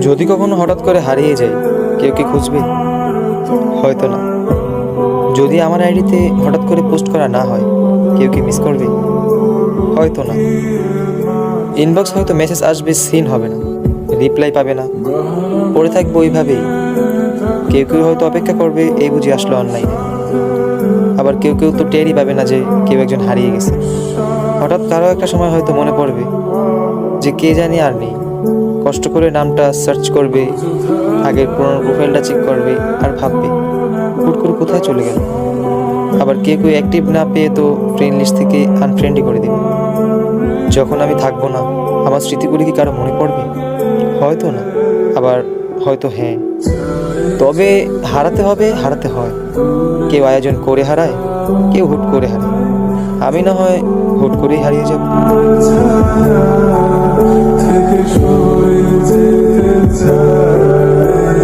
যদি কখনো হঠাৎ করে হারিয়ে যাই, কেউ কি খুঁজবে? হয়তো না। যদি আমার আইডিতে হঠাৎ করে পোস্ট করা না হয়, কেউ কি মিস করবে? হয়তো না। ইনবক্স হয়তো মেসেজ আসবে, সিন হবে না, রিপ্লাই পাবে না, পড়ে থাকবো ওইভাবেই। কেউ কেউ হয়তো অপেক্ষা করবে, এই বুঝি আসলো অনলাইনে। আবার কেউ কেউ তো টেরই পাবে না যে কেউ একজন হারিয়ে গেছে। হঠাৎ কারো একটা সময় হয়তো মনে পড়বে যে কে জানি আর নেই। কষ্ট করে নামটা সার্চ করবে, আগের পুরোনো প্রোফাইলটা চেক করবে, আর ভাববে হুট করে কোথায় চলে গেল। আবার কেউ কেউ অ্যাক্টিভ না পেয়ে তো ফ্রেন্ড লিস্ট থেকে আনফ্রেন্ডই করে দেবে। যখন আমি থাকবো না, আমার স্মৃতিগুলি কি কারো মনে পড়বে? হয়তো না, আবার হয়তো হ্যাঁ। তবে হারাতে হবে, হারাতে হয়। কেউ আয়োজন করে হারায়, কেউ হুট করে হারায়। আমি না হয় হুট করেই হারিয়ে যাব।